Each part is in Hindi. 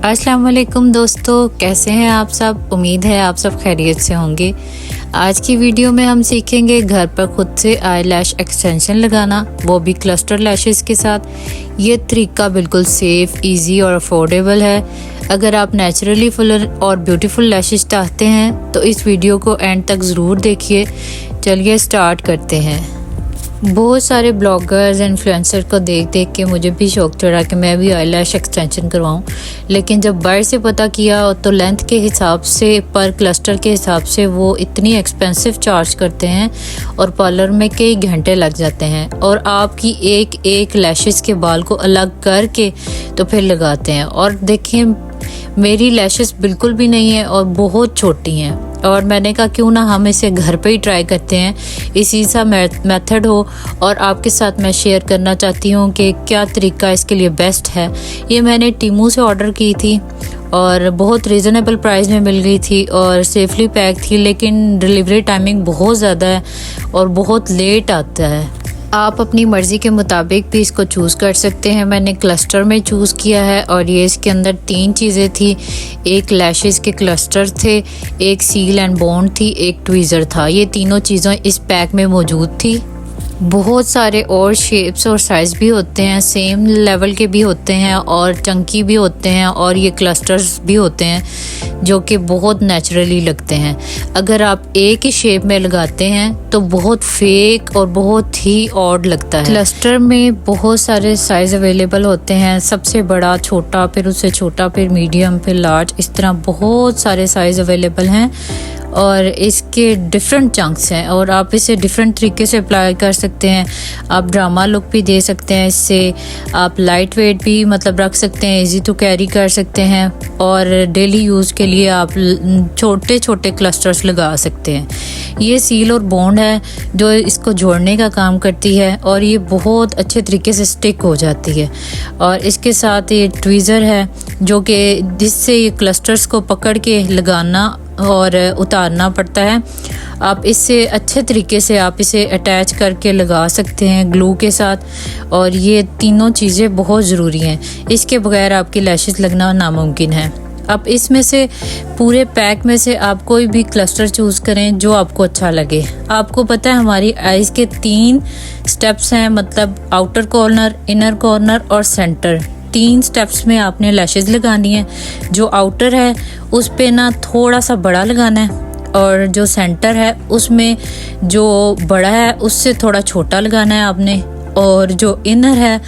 अस्सलाम वालेकुम दोस्तों, कैसे हैं आप सब। उम्मीद है आप सब खैरियत से होंगे। आज की वीडियो में हम सीखेंगे घर पर खुद से आई लैश एक्सटेंशन लगाना, वो भी क्लस्टर लैशेस के साथ। ये तरीका बिल्कुल सेफ, इजी और अफोर्डेबल है। अगर आप नेचुरली फुल और ब्यूटीफुल लैशेस चाहते हैं तो इस वीडियो को एंड तक ज़रूर देखिए। चलिए स्टार्ट करते हैं। बहुत सारे ब्लॉगर्स इन्फ्लुएंसर को देख देख के मुझे भी शौक चढ़ा कि मैं भी आई लैश एक्सटेंशन करवाऊँ, लेकिन जब बाहर से पता किया तो लेंथ के हिसाब से, पर क्लस्टर के हिसाब से वो इतनी एक्सपेंसिव चार्ज करते हैं और पार्लर में कई घंटे लग जाते हैं और आपकी एक एक लैशेस के बाल को अलग करके तो फिर लगाते हैं। और देखें, मेरी लैशेस बिल्कुल भी नहीं है और बहुत छोटी हैं, और मैंने कहा क्यों ना हम इसे घर पे ही ट्राई करते हैं, इसी सा मेथड हो। और आपके साथ मैं शेयर करना चाहती हूँ कि क्या तरीका इसके लिए बेस्ट है। ये मैंने टीमू से ऑर्डर की थी और बहुत रीज़नेबल प्राइस में मिल गई थी और सेफली पैक थी, लेकिन डिलीवरी टाइमिंग बहुत ज़्यादा है और बहुत लेट आता है। आप अपनी मर्ज़ी के मुताबिक भी इसको चूज़ कर सकते हैं। मैंने क्लस्टर में चूज़ किया है और ये इसके अंदर 3 चीज़ें थी। एक लैशेस के क्लस्टर थे, एक सील एंड बॉन्ड थी, एक ट्वीज़र था। ये तीनों चीज़ें इस पैक में मौजूद थी। बहुत सारे और शेप्स और साइज़ भी होते हैं, सेम लेवल के भी होते हैं और चंकी भी होते हैं, और ये क्लस्टर्स भी होते हैं जो कि बहुत नेचुरली लगते हैं। अगर आप एक ही शेप में लगाते हैं तो बहुत फेक और बहुत ही ऑड लगता है। क्लस्टर में बहुत सारे साइज़ अवेलेबल होते हैं, सबसे बड़ा, छोटा, फिर उससे छोटा, फिर मीडियम, फिर लार्ज, इस तरह बहुत सारे साइज़ अवेलेबल हैं और इसके डिफरेंट चंक्स हैं और आप इसे डिफरेंट तरीके से अप्लाई कर सकते हैं। आप ड्रामा लुक भी दे सकते हैं इससे, आप लाइट वेट भी मतलब रख सकते हैं, इजी टू कैरी कर सकते हैं, और डेली यूज़ के लिए आप छोटे छोटे क्लस्टर्स लगा सकते हैं। ये सील और बॉन्ड है जो इसको जोड़ने का काम करती है और ये बहुत अच्छे तरीके से स्टिक हो जाती है। और इसके साथ ये ट्वीज़र है जो कि जिससे ये क्लस्टर्स को पकड़ के लगाना और उतारना पड़ता है। आप इससे अच्छे तरीके से आप इसे अटैच करके लगा सकते हैं ग्लू के साथ, और ये तीनों चीज़ें बहुत ज़रूरी हैं। इसके बगैर आपकी लैशेस लगना नामुमकिन है। अब इसमें से पूरे पैक में से आप कोई भी क्लस्टर चूज़ करें जो आपको अच्छा लगे। आपको पता है हमारी आइज़ के 3 स्टेप्स हैं, मतलब आउटर कॉर्नर, इनर कॉर्नर और सेंटर। 3 स्टेप्स में आपने लैशेस लगानी है। जो आउटर है उस पे ना थोड़ा सा बड़ा लगाना है, और जो सेंटर है उसमें जो बड़ा है उससे थोड़ा छोटा लगाना है आपने, और जो इनर है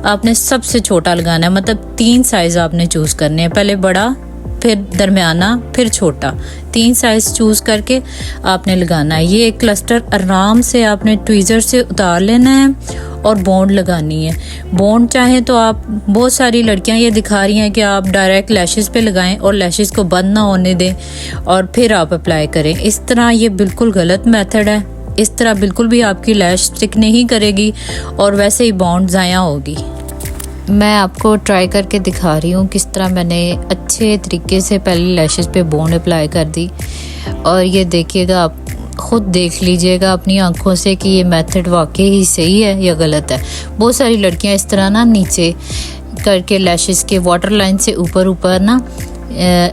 आपने सबसे छोटा लगाना है। मतलब 3 साइज़ आपने चूज़ करने हैं, पहले बड़ा, फिर दरमियाना, फिर छोटा। 3 साइज़ चूज़ करके आपने लगाना है। ये एक क्लस्टर आराम से आपने ट्वीज़र से उतार लेना है और बॉन्ड लगानी है। बॉन्ड चाहे तो आप, बहुत सारी लड़कियां ये दिखा रही हैं कि आप डायरेक्ट लैशेस पे लगाएं और लैशेस को बंद ना होने दें और फिर आप अप्लाई करें। इस तरह ये बिल्कुल गलत मेथड है। इस तरह बिल्कुल भी आपकी लैश स्टिक नहीं करेगी और वैसे ही बॉन्ड ज़ाया होगी। मैं आपको ट्राई करके दिखा रही हूँ किस तरह मैंने अच्छे तरीके से पहले लैशेस पे बॉन्ड अप्लाई कर दी, और ये देखिएगा, आप खुद देख लीजिएगा अपनी आंखों से कि ये मेथड वाकई ही सही है या गलत है। बहुत सारी लड़कियां इस तरह ना नीचे करके लैशेस के वाटर लाइन से ऊपर ऊपर ना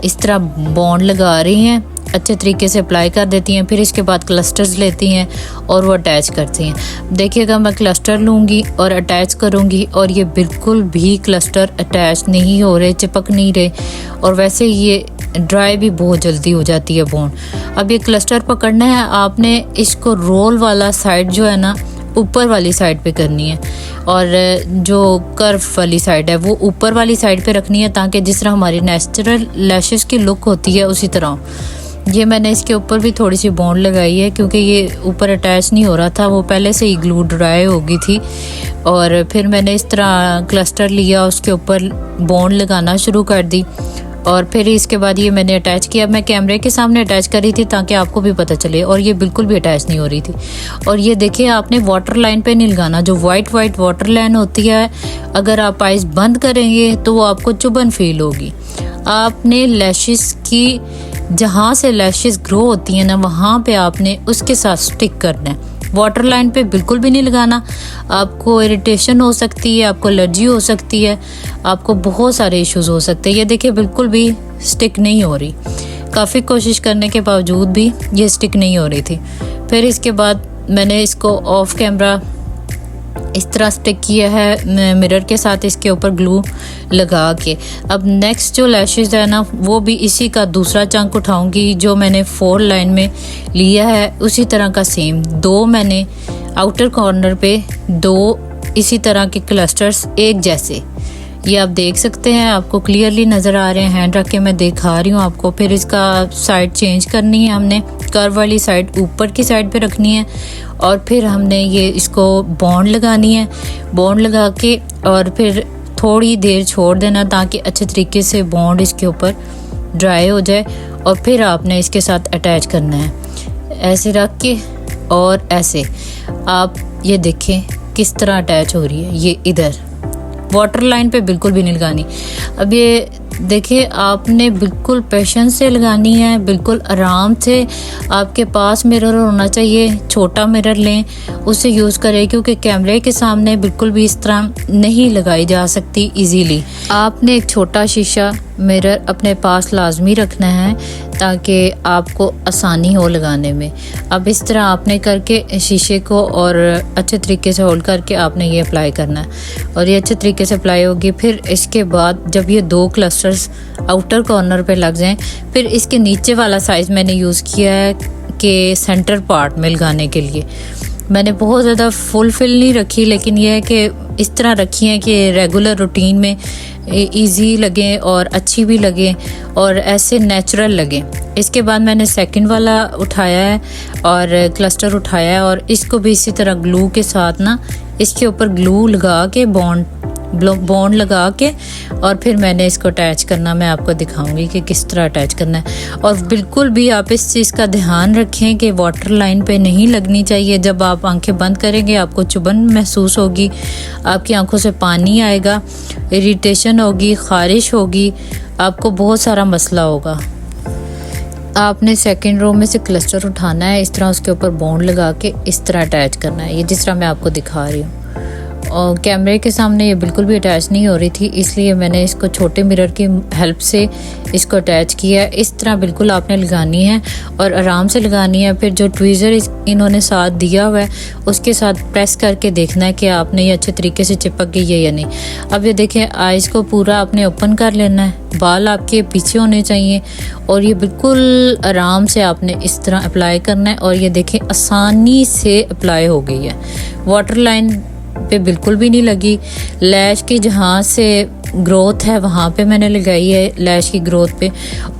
इस तरह बॉन्ड लगा रही हैं, अच्छे तरीके से अप्लाई कर देती हैं, फिर इसके बाद क्लस्टर्स लेती हैं और वो अटैच करती हैं। देखिएगा, मैं क्लस्टर लूँगी और अटैच करूँगी और ये बिल्कुल भी क्लस्टर अटैच नहीं हो रहे, चिपक नहीं रहे, और वैसे ये ड्राई भी बहुत जल्दी हो जाती है बॉन्ड। अब ये क्लस्टर पकड़ना है आपने, इसको रोल वाला साइड जो है ना ऊपर वाली साइड पे करनी है, और जो कर्व वाली साइड है वो ऊपर वाली साइड पे रखनी है, ताकि जिस तरह हमारी नेचुरल लैशेस की लुक होती है उसी तरह। ये मैंने इसके ऊपर भी थोड़ी सी बॉन्ड लगाई है क्योंकि ये ऊपर अटैच नहीं हो रहा था, वो पहले से ही ग्लू ड्राई हो गई थी। और फिर मैंने इस तरह क्लस्टर लिया, उसके ऊपर बॉन्ड लगाना शुरू कर दी, और फिर इसके बाद ये मैंने अटैच किया। मैं कैमरे के सामने अटैच कर रही थी ताकि आपको भी पता चले, और ये बिल्कुल भी अटैच नहीं हो रही थी। और ये देखिए, आपने वाटर लाइन पे नहीं लगाना, जो वाइट वाटर लाइन होती है, अगर आप आइज बंद करेंगे तो वो आपको चुभन फील होगी। आपने लैशेस की, जहाँ से लैशेस ग्रो होती हैं ना, वहाँ पे आपने उसके साथ स्टिक करना है। वाटर लाइन पे बिल्कुल भी नहीं लगाना, आपको इरिटेशन हो सकती है, आपको एलर्जी हो सकती है, आपको बहुत सारे इश्यूज हो सकते हैं। ये देखिए बिल्कुल भी स्टिक नहीं हो रही, काफ़ी कोशिश करने के बावजूद भी ये स्टिक नहीं हो रही थी। फिर इसके बाद मैंने इसको ऑफ कैमरा इस तरह स्टिक किया है मिरर के साथ, इसके ऊपर ग्लू लगा के। अब नेक्स्ट जो लैशेस है ना, वो भी इसी का दूसरा चंक उठाऊंगी जो मैंने 4 लाइन में लिया है, उसी तरह का सेम 2 मैंने आउटर कॉर्नर पे 2 इसी तरह के क्लस्टर्स एक जैसे, ये आप देख सकते हैं, आपको क्लियरली नज़र आ रहे हैं, हैंड रख के मैं दिखा रही हूँ आपको। फिर इसका साइड चेंज करनी है, हमने कर्व वाली साइड ऊपर की साइड पे रखनी है और फिर हमने ये इसको बॉन्ड लगानी है। बॉन्ड लगा के और फिर थोड़ी देर छोड़ देना ताकि अच्छे तरीके से बॉन्ड इसके ऊपर ड्राई हो जाए और फिर आपने इसके साथ अटैच करना है, ऐसे रख के और ऐसे। आप ये देखें किस तरह अटैच हो रही है, ये इधर वाटर लाइन पे बिल्कुल भी नहीं लगानी। अब ये देखिए आपने बिल्कुल पेशेंस से लगानी है, बिल्कुल आराम से। आपके पास मिरर होना चाहिए, छोटा मिरर लें, उसे यूज़ करें क्योंकि कैमरे के सामने बिल्कुल भी इस तरह नहीं लगाई जा सकती इजीली। आपने एक छोटा शीशा मिरर अपने पास लाजमी रखना है ताकि आपको आसानी हो लगाने में। अब इस तरह आपने करके शीशे को और अच्छे तरीके से होल्ड करके आपने ये अप्लाई करना है और ये अच्छे तरीके से अप्लाई होगी। फिर इसके बाद जब ये 2 क्लस्टर्स आउटर कॉर्नर पे लग जाएं, फिर इसके नीचे वाला साइज़ मैंने यूज़ किया है कि सेंटर पार्ट में लगाने के लिए। मैंने बहुत ज़्यादा फुल फिल नहीं रखी, लेकिन यह है कि इस तरह रखी है कि रेगुलर रूटीन में इजी लगे और अच्छी भी लगे और ऐसे नेचुरल लगे। इसके बाद मैंने सेकंड वाला उठाया है और क्लस्टर उठाया है और इसको भी इसी तरह ग्लू के साथ ना इसके ऊपर ग्लू लगा के बॉन्ड लगा के और फिर मैंने इसको अटैच करना, मैं आपको दिखाऊंगी कि किस तरह अटैच करना है। और बिल्कुल भी आप इस चीज़ का ध्यान रखें कि वाटर लाइन पे नहीं लगनी चाहिए। जब आप आंखें बंद करेंगे आपको चुभन महसूस होगी, आपकी आंखों से पानी आएगा, इरिटेशन होगी, ख़ारिश होगी, आपको बहुत सारा मसला होगा। आपने सेकंड रो में से क्लस्टर उठाना है, इस तरह उसके ऊपर बॉन्ड लगा के इस तरह अटैच करना है, ये जिस तरह मैं आपको दिखा रही हूँ। और कैमरे के सामने ये बिल्कुल भी अटैच नहीं हो रही थी, इसलिए मैंने इसको छोटे मिरर की हेल्प से इसको अटैच किया। इस तरह बिल्कुल आपने लगानी है और आराम से लगानी है। फिर जो ट्वीज़र इन्होंने साथ दिया हुआ है उसके साथ प्रेस करके देखना है कि आपने ये अच्छे तरीके से चिपक गई है या नहीं। अब ये देखें, आइज़ को पूरा आपने ओपन कर लेना है, बाल आपके पीछे होने चाहिए और ये बिल्कुल आराम से आपने इस तरह अप्लाई करना है। और ये देखें आसानी से अप्लाई हो गई है, वाटर लाइन पे बिल्कुल भी नहीं लगी। लैश की जहाँ से ग्रोथ है वहाँ पे मैंने लगाई है, लैश की ग्रोथ पे,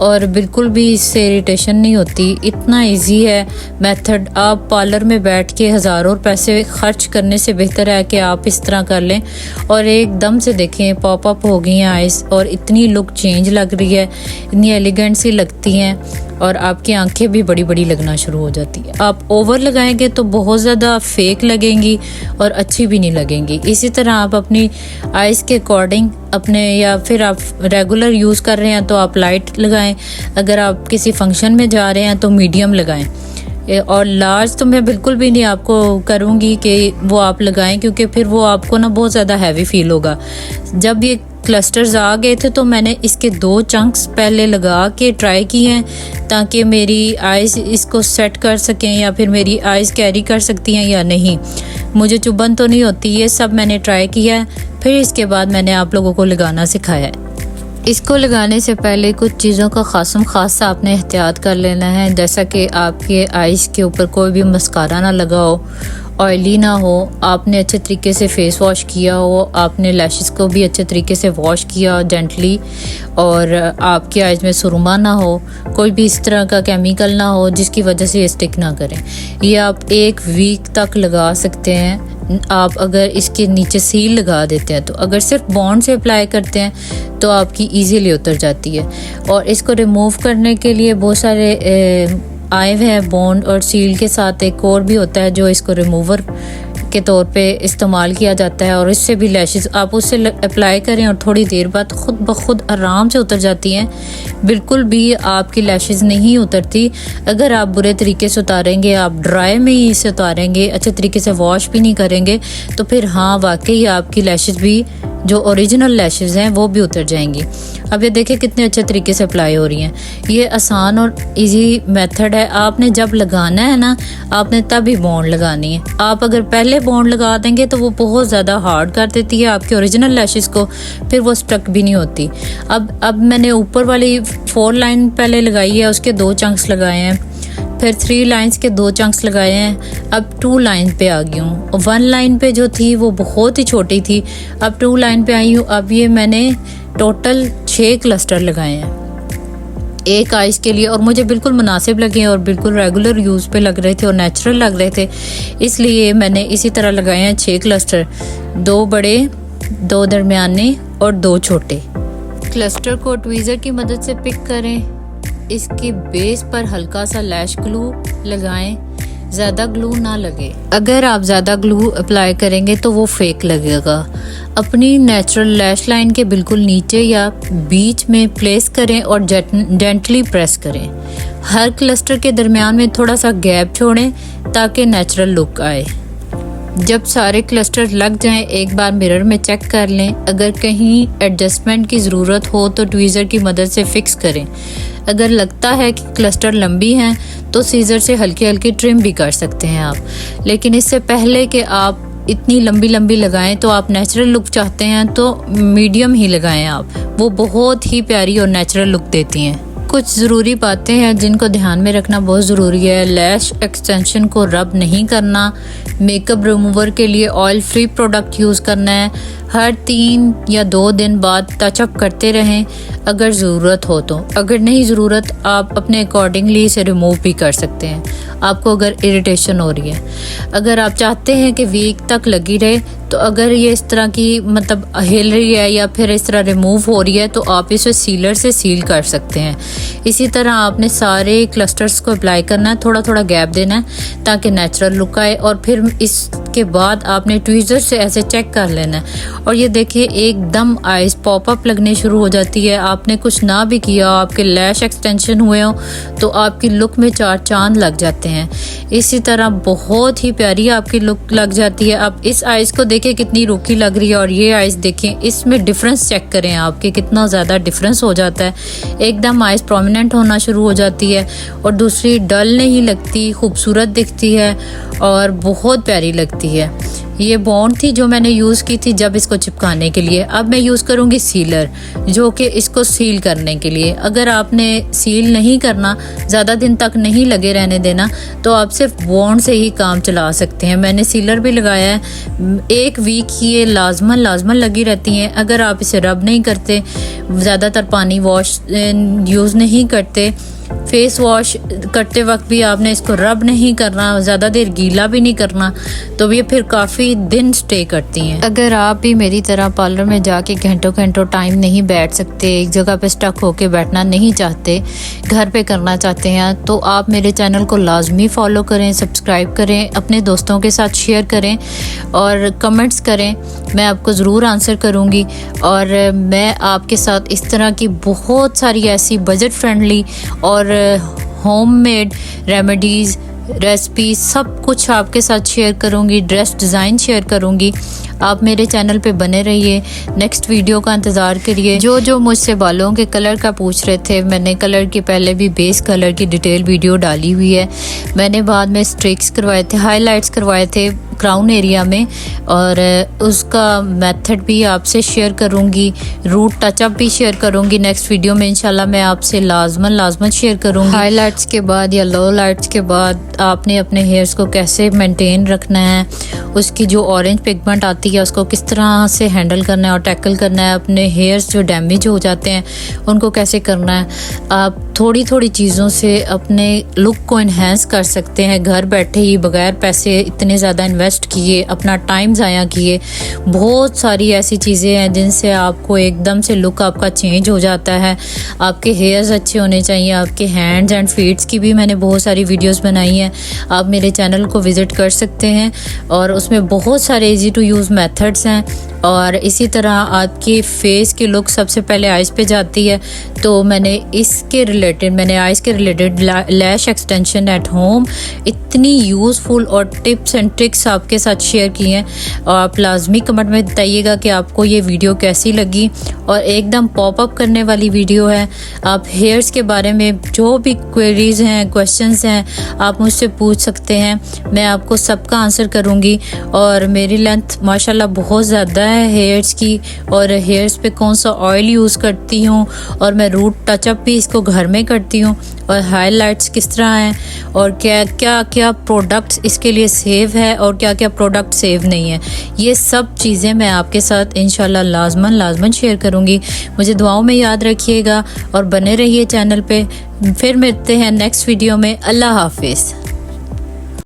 और बिल्कुल भी इससे इरिटेशन नहीं होती। इतना इजी है मेथड। आप पार्लर में बैठ के हज़ारों पैसे खर्च करने से बेहतर है कि आप इस तरह कर लें और एकदम से देखें पॉप अप हो गई हैं आइज़ और इतनी लुक चेंज लग रही है, इतनी एलिगेंट सी लगती हैं और आपकी आंखें भी बड़ी बड़ी लगना शुरू हो जाती है। आप ओवर लगाएंगे तो बहुत ज़्यादा फेक लगेंगी और अच्छी भी नहीं लगेंगी। इसी तरह आप अपनी आइज़ के अकॉर्डिंग अपने, या फिर आप रेगुलर यूज़ कर रहे हैं तो आप लाइट लगाएं, अगर आप किसी फंक्शन में जा रहे हैं तो मीडियम लगाएं। और लार्ज तो मैं बिल्कुल भी नहीं आपको करूँगी कि वो आप लगाएं, क्योंकि फिर वो आपको ना बहुत ज़्यादा हैवी फील होगा। जब ये क्लस्टर्स आ गए थे तो मैंने इसके 2 चंक्स पहले लगा के ट्राई किए हैं ताकि मेरी आइज़ इसको सेट कर सकें या फिर मेरी आइज़ कैरी कर सकती हैं या नहीं, मुझे चुभन तो नहीं होती। ये सब मैंने ट्राई किया है, फिर इसके बाद मैंने आप लोगों को लगाना सिखाया है। इसको लगाने से पहले कुछ चीज़ों का खास आपने एहतियात कर लेना है, जैसा कि आपके आइज़ के ऊपर कोई भी मस्कारा ना लगा हो, ऑयली ना हो, आपने अच्छे तरीके से फेस वॉश किया हो, आपने लैशेस को भी अच्छे तरीके से वॉश किया जेंटली, और आपकी आइज़ में सुरमा ना हो, कोई भी इस तरह का केमिकल ना हो जिसकी वजह से ये स्टिक ना करें। ये आप 1 वीक तक लगा सकते हैं आप अगर इसके नीचे सील लगा देते हैं तो। अगर सिर्फ बॉन्ड से अप्लाई करते हैं तो आपकी इजीली उतर जाती है। और इसको रिमूव करने के लिए बहुत सारे आए हुए हैं बॉन्ड और सील के साथ, एक और भी होता है जो इसको रिमूवर के तौर पे इस्तेमाल किया जाता है और इससे भी लैशेस आप उससे अप्लाई करें और थोड़ी देर बाद खुद ब खुद आराम से उतर जाती हैं। बिल्कुल भी आपकी लैशेस नहीं उतरती। अगर आप बुरे तरीके से उतारेंगे, आप ड्राई में ही इसे उतारेंगे, अच्छे तरीके से वॉश भी नहीं करेंगे, तो फिर हाँ वाकई आपकी लैशेस भी जो ओरिजिनल लैशेस हैं वो भी उतर जाएंगी। अब ये देखिए कितने अच्छे तरीके से अप्लाई हो रही हैं। ये आसान और इजी मेथड है। आपने जब लगाना है ना, आपने तभी बॉन्ड लगानी है। आप अगर पहले बॉन्ड लगा देंगे तो वो बहुत ज़्यादा हार्ड कर देती है आपके ओरिजिनल लैशेस को, फिर वो स्टक भी नहीं होती। अब मैंने ऊपर वाली 4 लाइन पहले लगाई है, उसके 2 चंक्स लगाए हैं, फिर 3 लाइंस के 2 चंक्स लगाए हैं। अब 2 लाइन पे आ गई हूँ। 1 लाइन पे जो थी वो बहुत ही छोटी थी, अब 2 लाइन पे आई हूँ। अब ये मैंने टोटल 6 क्लस्टर लगाए हैं एक आइस के लिए, और मुझे बिल्कुल मुनासिब लगे और बिल्कुल रेगुलर यूज़ पे लग रहे थे और नेचुरल लग रहे थे, इसलिए मैंने इसी तरह लगाए हैं 6 क्लस्टर, 2 बड़े, 2 दरमियाने और 2 छोटे। क्लस्टर को ट्वीज़र की मदद से पिक करें, इसके बेस पर हल्का सा लैश ग्लू लगाएं, ज़्यादा ग्लू ना लगे। अगर आप ज़्यादा ग्लू अप्लाई करेंगे तो वो फेक लगेगा। अपनी नेचुरल लैश लाइन के बिल्कुल नीचे या बीच में प्लेस करें और जेंटली प्रेस करें। हर क्लस्टर के दरमियान में थोड़ा सा गैप छोड़ें ताकि नेचुरल लुक आए। जब सारे क्लस्टर लग जाएं, एक बार मिरर में चेक कर लें। अगर कहीं एडजस्टमेंट की ज़रूरत हो तो ट्वीज़र की मदद से फिक्स करें। अगर लगता है कि क्लस्टर लंबी हैं तो सीज़र से हल्की हल्की ट्रिम भी कर सकते हैं आप, लेकिन इससे पहले कि आप इतनी लंबी लंबी लगाएं तो आप नेचुरल लुक चाहते हैं तो मीडियम ही लगाएं आप, वो बहुत ही प्यारी और नेचुरल लुक देती हैं। कुछ ज़रूरी बातें हैं जिनको ध्यान में रखना बहुत ज़रूरी है। लैश एक्सटेंशन को रब नहीं करना, मेकअप रिमूवर के लिए ऑयल फ्री प्रोडक्ट यूज़ करना है, हर 3 या 2 दिन बाद टचअप करते रहें अगर ज़रूरत हो तो। अगर नहीं ज़रूरत, आप अपने अकॉर्डिंगली इसे रिमूव भी कर सकते हैं आपको अगर इरिटेशन हो रही है। अगर आप चाहते हैं कि वीक तक लगी रहे, तो अगर ये इस तरह की मतलब हिल रही है या फिर इस तरह रिमूव हो रही है तो आप इसे सीलर से सील कर सकते हैं। इसी तरह आपने सारे क्लस्टर्स को अप्लाई करना है, थोड़ा थोड़ा गैप देना है ताकि नेचुरल लुक आए, और फिर इसके बाद आपने ट्वीज़र से ऐसे चेक कर लेना है। और ये देखिए एकदम आइज पॉपअप लगने शुरू हो जाती है। आपने कुछ ना भी किया, आपके लैश एक्सटेंशन हुए हो तो आपकी लुक में 4 चांद लग जाते हैं। इसी तरह बहुत ही प्यारी आपकी लुक लग जाती है। अब इस आइज को देखिए कितनी रूखी लग रही है, और ये आइज देखें, इसमें डिफरेंस चेक करें आपके कितना ज़्यादा डिफरेंस हो जाता है। एकदम आइज प्रोमिनेंट होना शुरू हो जाती है, और दूसरी डल नहीं लगती, खूबसूरत दिखती है और बहुत प्यारी लगती है। ये बॉन्ड थी जो मैंने यूज़ की थी जब इसको चिपकाने के लिए। अब मैं यूज़ करूँगी सीलर, जो कि इसको सील करने के लिए। अगर आपने सील नहीं करना, ज़्यादा दिन तक नहीं लगे रहने देना, तो आप सिर्फ बॉन्ड से ही काम चला सकते हैं। मैंने सीलर भी लगाया है, 1 वीक ये लाजमन लगी रहती हैं। अगर आप इसे रब नहीं करते, ज़्यादातर पानी वॉश यूज़ नहीं करते, फेस वॉश करते वक्त भी आपने इसको रब नहीं करना, ज़्यादा देर गीला भी नहीं करना, तो ये फिर काफ़ी दिन स्टे करती हैं। अगर आप भी मेरी तरह पार्लर में जाके घंटों घंटों टाइम नहीं बैठ सकते, एक जगह पे स्टक होके बैठना नहीं चाहते, घर पे करना चाहते हैं, तो आप मेरे चैनल को लाजमी फॉलो करें, सब्सक्राइब करें, अपने दोस्तों के साथ शेयर करें और कमेंट्स करें। मैं आपको ज़रूर आंसर करूँगी, और मैं आपके साथ इस तरह की बहुत सारी ऐसी बजट फ्रेंडली और होममेड रेमेडीज़, रेसिपी सब कुछ आपके साथ शेयर करूंगी, ड्रेस डिज़ाइन शेयर करूंगी। आप मेरे चैनल पे बने रहिए, नेक्स्ट वीडियो का इंतज़ार करिए। जो मुझसे बालों के कलर का पूछ रहे थे, मैंने कलर की पहले भी बेस कलर की डिटेल वीडियो डाली हुई है। मैंने बाद में स्ट्रिक्स करवाए थे, हाइलाइट्स करवाए थे क्राउन एरिया में, और उसका मेथड भी आपसे शेयर करूंगी, रूट टचअप भी शेयर करूंगी। नेक्स्ट वीडियो में इंशाल्लाह मैं आपसे लाजमन शेयर करूंगी। हाइलाइट्स के बाद या लो लाइट्स के बाद आपने अपने हेयर्स को कैसे मेंटेन रखना है, उसकी जो ऑरेंज पिगमेंट आती है उसको किस तरह से हैंडल करना है और टैकल करना है, अपने हेयर्स जो डैमेज हो जाते हैं उनको कैसे करना है। आप थोड़ी थोड़ी चीज़ों से अपने लुक को इन्हेंस कर सकते हैं घर बैठे ही, बगैर पैसे इतने ज़्यादा इन्वेस्ट किए, अपना टाइम ज़ाया किए। बहुत सारी ऐसी चीज़ें हैं जिनसे आपको एकदम से लुक आपका चेंज हो जाता है। आपके हेयर्स अच्छे होने चाहिए, आपके हैंड्स एंड फीट्स की भी मैंने बहुत सारी वीडियोस बनाई हैं। हैं आप मेरे चैनल को विज़िट कर सकते हैं और उसमें बहुत सारे इजी टू यूज़ मेथड्स हैं। और इसी तरह आपकी फेस की लुक सबसे पहले आइज़ पे जाती है, तो मैंने आइज़ के related lash extension at home इतनी यूज़फुल और टिप्स एंड ट्रिक्स आपके साथ शेयर की हैं। और आप लाजमी कमेंट में बताइएगा कि आपको ये वीडियो कैसी लगी। और एकदम पॉप अप करने वाली वीडियो है। आप हेयर्स के बारे में जो भी क्वेरीज हैं, क्वेश्चंस हैं, आप मुझसे पूछ सकते हैं, मैं आपको सबका आंसर करूँगी। और मेरी लेंथ माशाल्लाह बहुत ज़्यादा है हेयर्स की, और हेयर्स पे कौन सा ऑयल यूज़ करती हूँ, और मैं रूट टचअप भी इसको घर में करती हूँ, और हाइलाइट्स किस तरह हैं, और क्या प्रोडक्ट्स इसके लिए सेव है और क्या क्या प्रोडक्ट सेव नहीं है, ये सब चीज़ें मैं आपके साथ इंशाल्लाह लाजमन शेयर करूँगी। मुझे दुआओं में याद रखिएगा और बने रहिए चैनल पे। फिर मिलते हैं नेक्स्ट वीडियो में। अल्लाह हाफिज़।